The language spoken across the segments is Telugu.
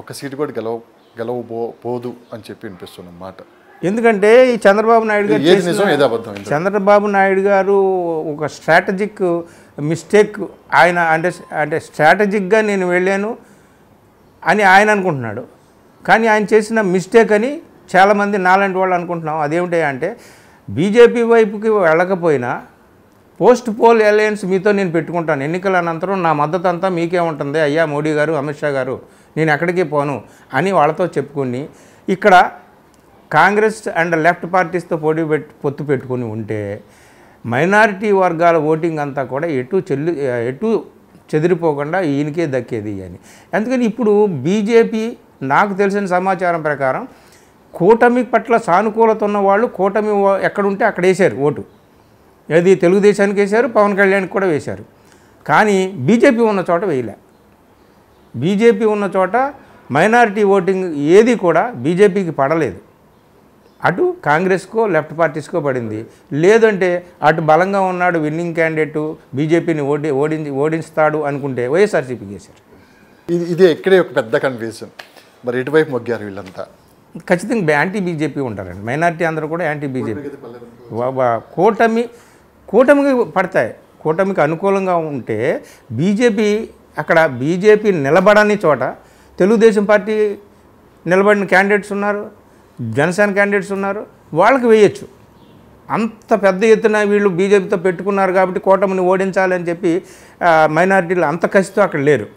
ఒక్క సీటు కూడా గెలవబోదు అని చెప్పి వినిపిస్తున్న మాట. ఎందుకంటే ఈ చంద్రబాబు నాయుడు గారు ఏది నిజం ఏది అబద్ధం? చంద్రబాబు నాయుడు గారు ఒక స్ట్రాటజిక్ మిస్టేక్ ఆయన అంటే స్ట్రాటజిక్గా నేను వెళ్ళాను అని ఆయన అనుకుంటున్నాడు. కానీ ఆయన చేసిన మిస్టేక్ అని చాలామంది నాలాంటి వాళ్ళు అనుకుంటున్నాం. అదేమిటి అంటే బీజేపీ వైపుకి వెళ్ళకపోయినా పోస్ట్ పోల్ అలయన్స్ మీతో నేను పెట్టుకుంటాను, ఎన్నికల అనంతరం నా మద్దతు అంతా మీకే ఉంటుంది అయ్యా మోడీ గారు, అమిత్ షా గారు, నేను ఎక్కడికి పోను అని వాళ్ళతో చెప్పుకుని ఇక్కడ కాంగ్రెస్ అండ్ లెఫ్ట్ పార్టీస్తో పొత్తు పెట్టుకుని ఉంటే మైనారిటీ వర్గాల ఓటింగ్ అంతా కూడా ఎటు చెదిరిపోకుండా ఈయనకే దక్కేది అని. అందుకని ఇప్పుడు బీజేపీ నాకు తెలిసిన సమాచారం ప్రకారం కూటమి పట్ల సానుకూలత ఉన్న వాళ్ళు కూటమి ఎక్కడుంటే అక్కడ వేశారు ఓటు. ఏది తెలుగుదేశానికి వేశారు, పవన్ కళ్యాణ్కి కూడా వేశారు. కానీ బీజేపీ ఉన్న చోట వేయలే. బీజేపీ ఉన్న చోట మైనారిటీ ఓటింగ్ ఏది కూడా బీజేపీకి పడలేదు. అటు కాంగ్రెస్కో లెఫ్ట్ పార్టీస్కో పడింది. లేదంటే అటు బలంగా ఉన్నాడు విన్నింగ్ క్యాండిడేట్ బీజేపీని ఓడించుతాడు అనుకుంటే వైఎస్ఆర్సీపీకి వేశారు. ఇదే ఇక్కడే ఒక పెద్ద కన్ఫ్యూజన్. మరి ఎటువైపు మొగ్గారు వీళ్ళంతా? ఖచ్చితంగా యాంటీ బీజేపీ ఉంటారండి. మైనారిటీ అందరూ కూడా యాంటీ బీజేపీ. కూటమికి పడతాయి. కూటమికి అనుకూలంగా ఉంటే బీజేపీ అక్కడ బీజేపీ నిలబడని చోట తెలుగుదేశం పార్టీ నిలబడిన క్యాండిడేట్స్ ఉన్నారు, జనసేన క్యాండిడేట్స్ ఉన్నారు, వాళ్ళకి వేయచ్చు. అంత పెద్ద ఎత్తున వీళ్ళు బీజేపీతో పెట్టుకున్నారు కాబట్టి కూటమిని ఓడించాలని చెప్పి మైనారిటీలు అంత కసితో అక్కడ లేరు.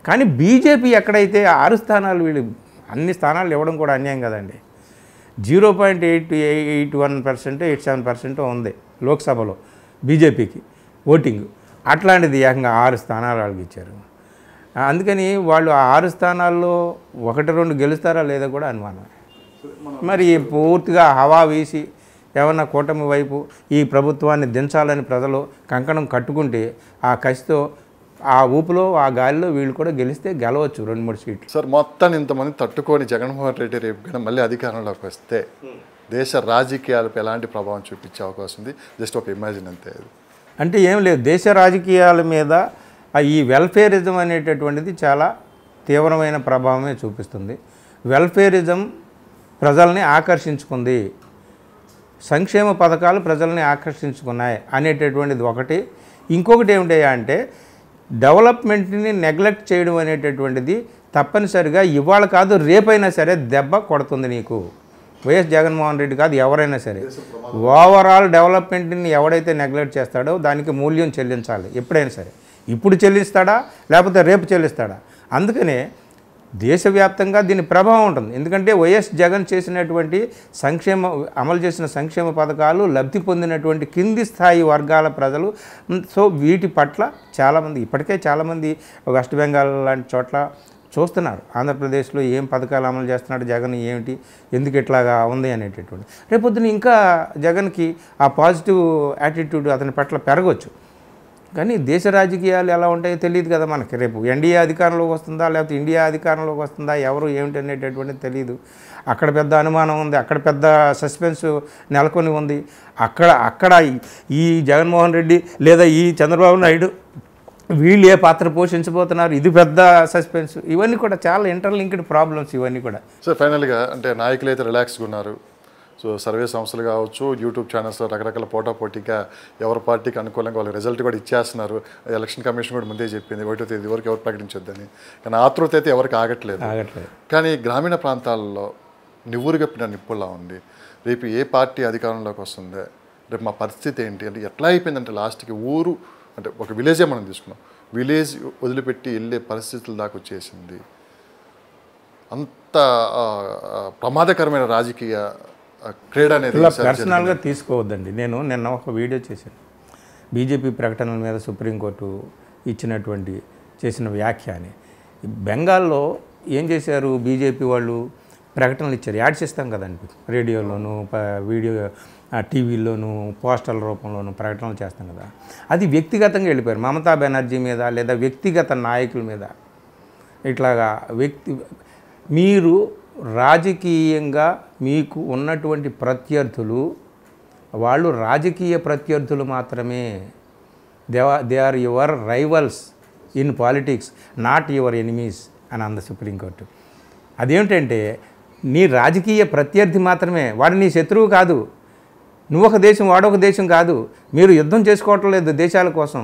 కానీ బీజేపీ ఎక్కడైతే 6 స్థానాలు వీళ్ళు అన్ని స్థానాలు ఇవ్వడం కూడా అన్యాయం కదండి. 0.81%, 87% ఉంది లోక్సభలో బీజేపీకి ఓటింగ్. అట్లాంటిది ఏకంగా 6 స్థానాలు వాళ్ళకి ఇచ్చారు. అందుకని వాళ్ళు ఆ 6 స్థానాల్లో 1-2 గెలుస్తారా లేదా కూడా అనుమానం. మరి పూర్తిగా హవా వీసి ఏమన్నా కూటమి వైపు ఈ ప్రభుత్వాన్ని దించాలని ప్రజలు కంకణం కట్టుకుంటే ఆ కసితో ఆ ఊపులో ఆ గాలిలో వీళ్ళు కూడా గెలిస్తే గెలవచ్చు 2-3 సీట్లు. సార్ మొత్తాన్ని ఇంతమంది తట్టుకొని జగన్మోహన్ రెడ్డి రేపు కానీ మళ్ళీ అధికారంలోకి వస్తే దేశ రాజకీయాలపై ఎలాంటి ప్రభావం చూపించే అవకాశం ఉంది? జస్ట్ ఒక ఇమాజిన్ అంతే. అంటే ఏం లేదు, దేశ రాజకీయాల మీద ఈ వెల్ఫేరిజం అనేటటువంటిది చాలా తీవ్రమైన ప్రభావమే చూపిస్తుంది. వెల్ఫేరిజం ప్రజల్ని ఆకర్షించుకుంది, సంక్షేమ పథకాలు ప్రజల్ని ఆకర్షించుకున్నాయి అనేటటువంటిది ఒకటి. ఇంకొకటి ఏమిటి అంటే డెవలప్మెంట్ని నెగ్లెక్ట్ చేయడం అనేటటువంటిది తప్పనిసరిగా ఇవాళ కాదు రేపైనా సరే దెబ్బ కొడుతుంది నీకు. వైఎస్ జగన్మోహన్ రెడ్డి కాదు, ఎవరైనా సరే ఓవరాల్ డెవలప్మెంట్ని ఎవడైతే నెగ్లెక్ట్ చేస్తాడో దానికి మూల్యం చెల్లించాలి ఎప్పుడైనా సరే. ఇప్పుడు చెల్లిస్తాడా లేకపోతే రేపు చెల్లిస్తాడా? అందుకనే దేశవ్యాప్తంగా దీని ప్రభావం ఉంటుంది. ఎందుకంటే వైఎస్ జగన్ చేసినటువంటి అమలు చేసిన సంక్షేమ పథకాలు లబ్ధి పొందినటువంటి కింది స్థాయి వర్గాల ప్రజలు. సో వీటి పట్ల చాలామంది ఇప్పటికే చాలామంది వెస్ట్ బెంగాల్ లాంటి చోట్ల చూస్తున్నారు. ఆంధ్రప్రదేశ్లో ఏం పథకాలు అమలు చేస్తున్నాడు జగన్, ఏమిటి, ఎందుకు ఇట్లాగా ఉంది అనేటటువంటి. రేపొద్దున ఇంకా జగన్కి ఆ పాజిటివ్ యాటిట్యూడ్ అతని పట్ల పెరగవచ్చు. కానీ దేశ రాజకీయాలు ఎలా ఉంటాయో తెలియదు కదా మనకి. రేపు ఎన్డీఏ అధికారంలోకి వస్తుందా లేకపోతే ఇండియా అధికారంలోకి వస్తుందా, ఎవరు ఏమిటి అనేటటువంటిది తెలియదు. అక్కడ పెద్ద అనుమానం ఉంది, అక్కడ పెద్ద సస్పెన్స్ నెలకొని ఉంది. అక్కడ ఈ జగన్మోహన్ రెడ్డి లేదా ఈ చంద్రబాబు నాయుడు వీళ్ళు ఏ పాత్ర పోషించబోతున్నారు, ఇది పెద్ద సస్పెన్స్. ఇవన్నీ కూడా చాలా ఇంటర్లింక్డ్ ప్రాబ్లమ్స్ ఇవన్నీ కూడా. సో ఫైనల్గా అంటే నాయకులు అయితే రిలాక్స్గా ఉన్నారు. సో సర్వే సంస్థలు కావచ్చు, యూట్యూబ్ ఛానల్స్లో రకరకాల పోటాపోటీగా ఎవరి పార్టీకి అనుకూలంగా వాళ్ళ రిజల్ట్ కూడా ఇచ్చేస్తున్నారు. ఎలక్షన్ కమిషన్ కూడా ముందే చెప్పింది 1వ తేదీ వరకు ఎవరు ప్రకటించొద్దని. కానీ ఆతృత అయితే ఎవరికి ఆగట్లేదు. కానీ గ్రామీణ ప్రాంతాల్లో నివ్వురుగప్పిన నిప్పుల్లా ఉంది. రేపు ఏ పార్టీ అధికారంలోకి వస్తుందో, రేపు మా పరిస్థితి ఏంటి అంటే ఎట్లా అయిపోయిందంటే లాస్ట్కి ఊరు అంటే ఒక విలేజే మనం తీసుకున్నాం, విలేజ్ వదిలిపెట్టి వెళ్ళే పరిస్థితుల దాకా వచ్చేసింది. అంత ప్రమాదకరమైన రాజకీయ క్రీడ అనేది పర్సనల్గా తీసుకోవద్దండి. నేను నిన్న ఒక వీడియో చేశాను బీజేపీ ప్రకటనల మీద సుప్రీంకోర్టు చేసిన వ్యాఖ్య అని. బెంగాల్లో ఏం చేశారు, బీజేపీ వాళ్ళు ప్రకటనలు ఇచ్చారు. యాడ్స్ ఇస్తాం కదండి, రేడియోలోను వీడియో టీవీల్లోనూ పోస్టల్ రూపంలోనూ ప్రకటనలు చేస్తాం కదా. అది వ్యక్తిగతంగా వెళ్ళిపోయారు మమతా బెనర్జీ మీద లేదా వ్యక్తిగత నాయకుల మీద. ఇట్లాగా మీరు రాజకీయంగా మీకు ఉన్నటువంటి ప్రత్యర్థులు వాళ్ళు రాజకీయ ప్రత్యర్థులు మాత్రమే. They are your rivals in politics, not your enemies అని అంది సుప్రీంకోర్టు. అదేమిటంటే నీ రాజకీయ ప్రత్యర్థి మాత్రమే, వాడు నీ శత్రువు కాదు. నువ్వు ఒక దేశం, వాడొక దేశం కాదు. మీరు యుద్ధం చేసుకోవటం లేదు దేశాల కోసం.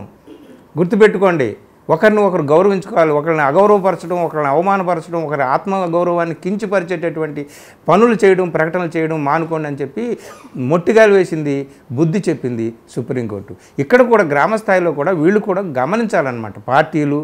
గుర్తుపెట్టుకోండి, ఒకరిని ఒకరు గౌరవించుకోవాలి. ఒకరిని అగౌరవపరచడం, ఒకరిని అవమానపరచడం, ఒకరి ఆత్మగౌరవాన్ని కించపరిచేటటువంటి పనులు చేయడం, ప్రకటనలు చేయడం మానుకోండి అని చెప్పి మొట్టిగాలు వేసింది, బుద్ధి చెప్పింది సుప్రీంకోర్టు. ఇక్కడ కూడా గ్రామ స్థాయిలో కూడా వీళ్ళు కూడా గమనించాలన్నమాట. పార్టీలు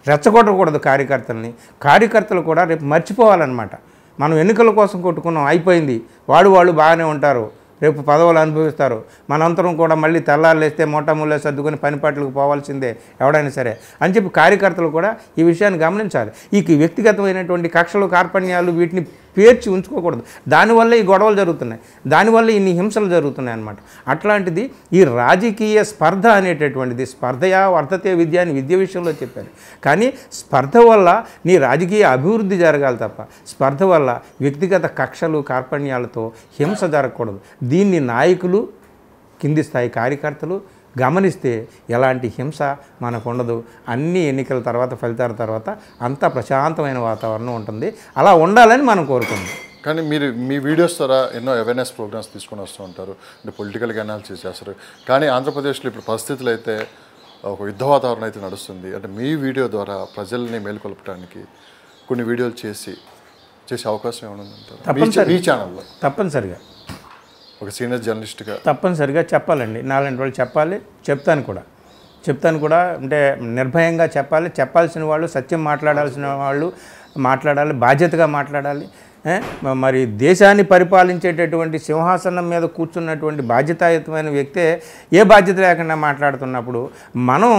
రెచ్చగొట్టకూడదు కార్యకర్తలు కూడా రేపు మర్చిపోవాలన్నమాట. మనం ఎన్నికల కోసం కొట్టుకున్నాం, అయిపోయింది, వాళ్ళు బాగానే ఉంటారు, రేపు పదవులు అనుభవిస్తారు, మనంతరం కూడా మళ్ళీ తెల్లారులేస్తే మోటాముళ్ళే సర్దుకొని పనిపాట్లకు పోవాల్సిందే ఎవడైనా సరే అని చెప్పి కార్యకర్తలు కూడా ఈ విషయాన్ని గమనించాలి. ఈ వ్యక్తిగతమైనటువంటి కక్షలు, కార్పణ్యాలు వీటిని పేర్చి ఉంచుకోకూడదు. దానివల్ల ఈ గొడవలు జరుగుతున్నాయి, దానివల్ల ఇన్ని హింసలు జరుగుతున్నాయి అన్నమాట. అట్లాంటిది ఈ రాజకీయ స్పర్ధ అనేటటువంటిది, స్పర్ధయా వర్ధతే విద్య అని విద్య విషయంలో చెప్పారు. కానీ స్పర్ధ వల్ల నీ రాజకీయ అభివృద్ధి జరగాలి తప్ప స్పర్ధ వల్ల వ్యక్తిగత కక్షలు, కార్పణ్యాలతో హింస జరగకూడదు. దీన్ని నాయకులు, కింది స్థాయి కార్యకర్తలు గమనిస్తే ఎలాంటి హింస మనకు ఉండదు. అన్ని ఎన్నికల తర్వాత, ఫలితాల తర్వాత అంతా ప్రశాంతమైన వాతావరణం ఉంటుంది. అలా ఉండాలని మనం కోరుకుందాం. కానీ మీరు మీ వీడియోస్ ద్వారా ఎన్నో అవేర్నెస్ ప్రోగ్రామ్స్ తీసుకొని వస్తూ ఉంటారు, అంటే పొలిటికల్గా అనాలిసిస్ చేస్తారు. కానీ ఆంధ్రప్రదేశ్లో ఇప్పుడు పరిస్థితులు అయితే ఒక యుద్ధ వాతావరణం అయితే నడుస్తుంది. అంటే మీ వీడియో ద్వారా ప్రజల్ని మేల్కొల్పడానికి కొన్ని వీడియోలు చేసే అవకాశం ఏమైనా ఉందంటారు మీ ఛానల్లో? తప్పనిసరిగా ఒక సీనియర్ జర్నలిస్ట్గా తప్పనిసరిగా చెప్పాలండి. నాలాంటి వాళ్ళు చెప్పాలి, చెప్తాను కూడా. అంటే నిర్భయంగా చెప్పాల్సిన వాళ్ళు, సత్యం మాట్లాడాల్సిన వాళ్ళు మాట్లాడాలి, బాధ్యతగా మాట్లాడాలి. మరి దేశాన్ని పరిపాలించేటటువంటి సింహాసనం మీద కూర్చున్నటువంటి బాధ్యతాయుతమైన వ్యక్తే ఏ బాధ్యత లేకుండా మాట్లాడుతున్నప్పుడు మనం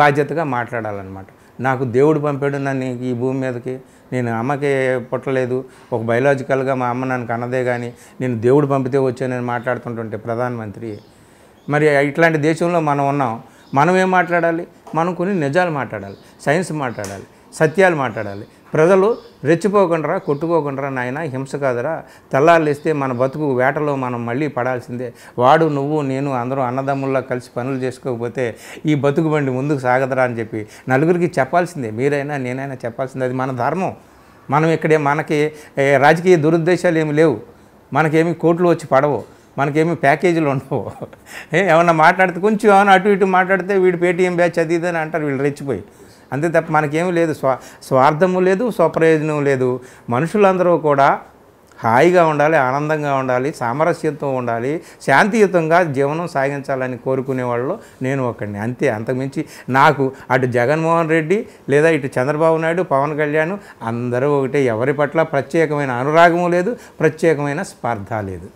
బాధ్యతగా మాట్లాడాలన్నమాట. నాకు దేవుడు పంపాడు నన్ను ఈ భూమి మీదకి, నేను అమ్మకి పుట్టలేదు, ఒక బయలాజికల్గా మా అమ్మ నన్ను కన్నదే కానీ నేను దేవుడు పంపితే వచ్చానని మాట్లాడుతుంటుంటే ప్రధానమంత్రి, మరి ఇట్లాంటి దేశంలో మనం ఉన్నాం. మనం ఏం మాట్లాడాలి? మనం కొన్ని నిజాలు మాట్లాడాలి, సైన్స్ మాట్లాడాలి, సత్యాలు మాట్లాడాలి. ప్రజలు రెచ్చిపోకుండా, కొట్టుకోకుండా, నాయన హింస కాదురా, తెల్లారులేస్తే మన బతుకు వేటలో మనం మళ్ళీ పడాల్సిందే, వాడు నువ్వు నేను అందరూ అన్నదమ్ముల్లా కలిసి పనులు చేసుకోకపోతే ఈ బతుకు బండి ముందుకు సాగదరా అని చెప్పి నలుగురికి చెప్పాల్సిందే. మీరైనా నేనైనా చెప్పాల్సిందే. అది మన ధర్మం. మనం ఇక్కడే మనకి రాజకీయ దురుద్దేశాలు ఏమి లేవు, మనకేమి కోట్లు వచ్చి పడవు, మనకేమి ప్యాకేజీలు ఉండవు. ఏమన్నా మాట్లాడితే కొంచెం ఏమైనా అటు ఇటు మాట్లాడితే వీడు పేటీఎం బ్యాచ్ అది ఇది అని అంటారు వీళ్ళు రెచ్చిపోయి. అంతే తప్ప మనకేమీ లేదు, స్వార్థము లేదు, స్వప్రయోజనం లేదు. మనుషులందరూ కూడా హాయిగా ఉండాలి, ఆనందంగా ఉండాలి, సామరస్యంతో ఉండాలి, శాంతియుతంగా జీవనం సాగించాలని కోరుకునే వాళ్ళు నేను ఒకడిని. అంతే, అంతకుమించి నాకు అటు జగన్మోహన్ రెడ్డి లేదా ఇటు చంద్రబాబు నాయుడు, పవన్ కళ్యాణ్ అందరూ ఒకటే. ఎవరి పట్ల ప్రత్యేకమైన అనురాగము లేదు, ప్రత్యేకమైన స్పర్ధ లేదు.